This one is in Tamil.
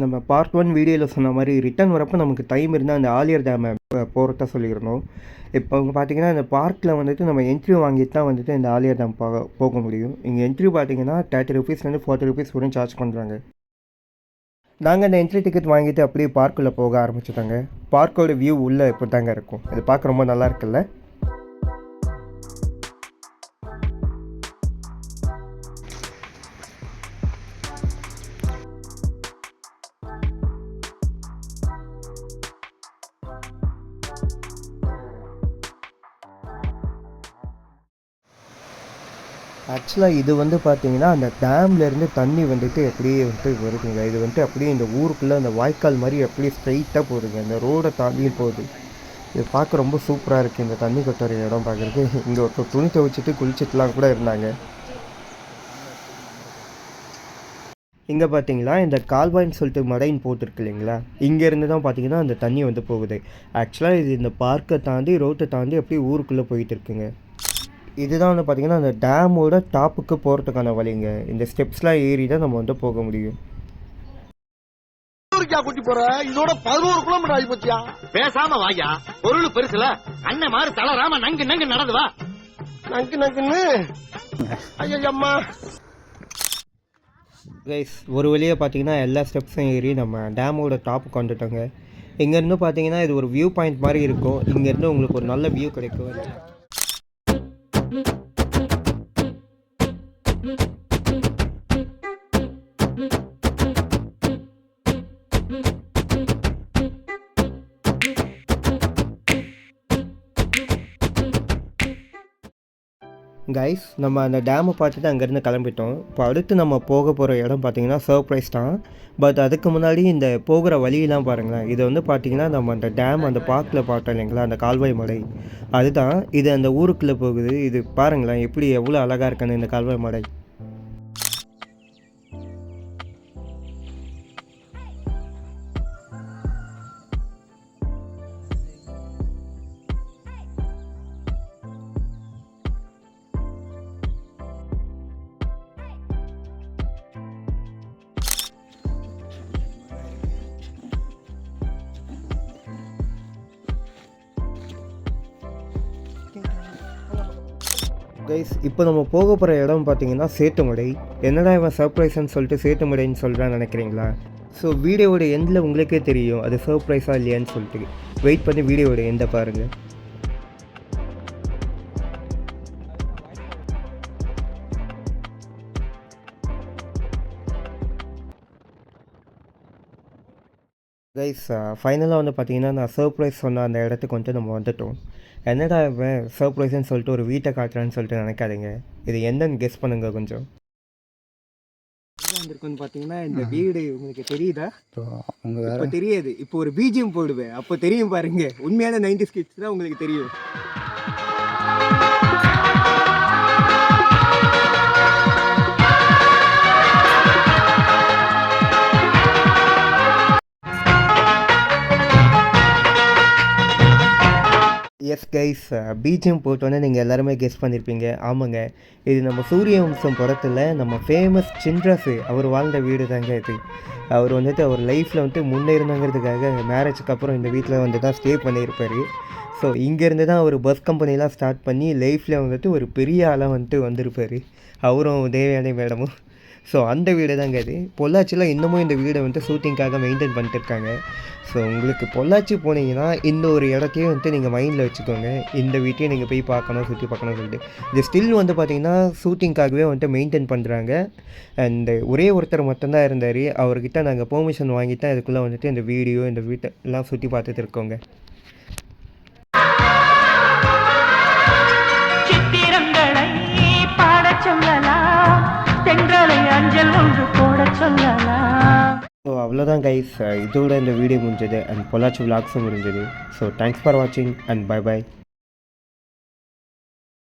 நம்ம பார்ட் 1 வீடியோவில் சொன்ன மாதிரி ரிட்டர்ன் வரப்போ நமக்கு டைம் இருந்தால் அந்த ஆலியர் டேமை போகிறதா சொல்லியிருந்தோம். இப்போ அவங்க பார்த்தீங்கன்னா இந்த பார்க்கில் வந்துட்டு நம்ம என்ட்ரி வாங்கிட்டு தான் வந்துட்டு இந்த ஆலியர் டேம் போக முடியும். இங்கே என்ட்ரி பார்த்தீங்கன்னா 30 ருபீஸ்லேருந்து 40 ருபீஸ் வரையும் சார்ஜ் பண்ணுறாங்க. நாங்கள் அந்த என்ட்ரி டிக்கெட் வாங்கிட்டு அப்படியே பார்க்குள்ளே போக ஆரம்பிச்சுட்டாங்க. பார்க்கோட வியூ உள்ளே இப்போ தாங்க இருக்கும். இது பார்க்க ரொம்ப நல்லா இருக்குல்ல. ஆக்சுவலாக இது வந்து பார்த்தீங்கன்னா அந்த டேம்லேருந்து தண்ணி வந்துட்டு அப்படியே வந்துட்டு வருதுங்க. இது வந்துட்டு அப்படியே இந்த ஊருக்குள்ளே அந்த வாய்க்கால் மாதிரி அப்படியே ஸ்ட்ரைட்டாக போகுதுங்க. இந்த ரோடை தாண்டியும் போகுது. இது பார்க்க ரொம்ப சூப்பராக இருக்குது. இந்த தண்ணி கொட்டுற இடம் பார்க்குறதுக்கு இங்கே ஒரு துணி துவைச்சிட்டு குளிச்சுட்டுலாம் கூட இருந்தாங்க. இங்கே பார்த்தீங்களா இந்த கால்வாய்ன்னு சொல்லிட்டு மடைன்னு போட்டிருக்கு இல்லைங்களா, இங்கேருந்து தான் பார்த்தீங்கன்னா அந்த தண்ணி வந்து போகுது. ஆக்சுவலாக இது இந்த பார்க்கை தாண்டி ரோட்டை தாண்டி அப்படியே ஊருக்குள்ளே போயிட்டு இருக்குங்க. இதுதான் வந்து பார்த்திங்கன்னா அந்த டேமோட டாப்புக்கு போகிறதுக்கான வழிங்க. இந்த ஸ்டெப்ஸ்லாம் ஏறி தான் நம்ம வந்து போக முடியும். கூட்டி போற இதோட 11 கிலோமீட்டர் ஆகி போச்சியா. பேசாம வாயா, பொருள் பெருசுல அண்ணன் மாதிரி தளராம நங்கு நங்கு நடந்து வா. நங்கு நங்குன்னு ஐயம்மா கைஸ், ஒரு வழியாக பார்த்தீங்கன்னா எல்லா ஸ்டெப்ஸும் ஏறி நம்ம டேமோட டாப்புக்கு வந்துட்டோங்க. இங்கேருந்து பார்த்தீங்கன்னா இது ஒரு வியூ பாயிண்ட் மாதிரி இருக்கும். இங்கேருந்து உங்களுக்கு ஒரு நல்ல வியூ கிடைக்கும். கைஸ், நம்ம அந்த டேமை பார்த்துட்டு அங்கேருந்து கிளம்பிட்டோம். இப்போ அடுத்து நம்ம போக போகிற இடம் பார்த்திங்கன்னா சர்ப்ரைஸ் தான். பட் அதுக்கு முன்னாடி இந்த போகிற வழியெல்லாம் பாருங்களேன். இது வந்து பார்த்திங்கன்னா நம்ம அந்த டேம் அந்த பார்க்கில் பார்த்தோம் இல்லைங்களா, அந்த கால்வாய் மடை அதுதான். இது அந்த ஊருக்குள்ளே போகுது. இது பாருங்களேன் எப்படி எவ்வளோ அழகாக இருக்குன்னு இந்த கால்வாய் மடை. கைஸ், இப்போ நம்ம போக போகிற இடம் பார்த்தீங்கன்னா சேத்துமடை. என்னடா இவன் சர்ப்ரைஸ்ன்னு சொல்லிட்டு சேத்துமடைன்னு சொல்கிறான்னு நினைக்கிறீங்களா? ஸோ வீடியோவோட எண்டில் உங்களுக்கே தெரியும் அது சர்ப்ரைஸாக இல்லையான்னு சொல்லிட்டு. வெயிட் பண்ணி வீடியோவோட எண்டை பாருங்கள். கைஸ், ஃபைனலாக வந்து பார்த்தீங்கன்னா நான் சர்ப்ரைஸ் சொன்ன அந்த இடத்துக்கு வந்துட்டு நம்ம வந்துட்டோம். என்னடா இவன் சர்ப்ரைஸ்ன்னு சொல்லிட்டு ஒரு வீட்டை காட்டுறான்னு சொல்லிட்டு நினைக்காதீங்க. இது என்னன்னு கெஸ் பண்ணுங்க கொஞ்சம். வந்திருக்குன்னு பார்த்தீங்கன்னா இந்த வீடு உங்களுக்கு தெரியுதா? இப்போ தெரியாது. இப்போ ஒரு பிஜிஎம் போடுவேன், அப்போ தெரியும் பாருங்க. உண்மையான 90s கிட்ஸ் தான் உங்களுக்கு தெரியும். எஸ் கைஸ், பிஜிஎம் போட்டோன்னே நீங்கள் எல்லாருமே கெஸ் பண்ணியிருப்பீங்க. ஆமாங்க, இது நம்ம சூரியவம்சம் படத்தில் நம்ம ஃபேமஸ் சின்ராசு அவர் வாழ்ந்த வீடு தாங்க இது. அவர் வந்துட்டு அவர் லைஃப்பில் வந்துட்டு முன்னேறணுங்கிறதுக்காக மேரேஜுக்கு அப்புறம் இந்த வீட்டில் வந்து தான் ஸ்டே பண்ணியிருப்பார். ஸோ இங்கேருந்து தான் அவர் பஸ் கம்பெனிலாம் ஸ்டார்ட் பண்ணி லைஃப்பில் வந்துட்டு ஒரு பெரிய ஆளாக வந்துட்டு வந்திருப்பார், அவரும் தேவயானி மேடமும். ஸோ அந்த வீடு தாங்க இது. பொள்ளாச்சியில் இன்னமும் இந்த வீடை வந்துட்டு ஷூட்டிங்காக மெயின்டைன் பண்ணிட்டு இருக்காங்க. ஸோ உங்களுக்கு பொள்ளாச்சி போனீங்கன்னா இந்த ஒரு இடத்தையும் வந்துட்டு நீங்கள் மைண்டில் வச்சுக்கோங்க. இந்த வீட்டையும் நீங்கள் போய் பார்க்கணும், சுற்றி பார்க்கணும்னு சொல்லிட்டு. இது ஸ்டில் வந்து பார்த்திங்கன்னா ஷூட்டிங்காகவே வந்துட்டு மெயின்டைன் பண்ணுறாங்க. அண்ட் ஒரே ஒருத்தர் மட்டும்தான் இருந்தார். அவர்கிட்ட நாங்கள் பெர்மிஷன் வாங்கிட்டு தான் இதுக்குள்ளே வந்துட்டு இந்த வீடியோ இந்த வீட்டை எல்லாம் சுற்றி பார்த்துட்டு இருக்கோங்க. ஸோ அவ்வளோதான் கைஸ், இதோட இந்த வீடியோ முடிஞ்சது அண்ட் பொள்ளாச்சி விளாக்ஸும் முடிஞ்சது. ஸோ தேங்க்ஸ் ஃபார் வாட்சிங் அண்ட் பை பை.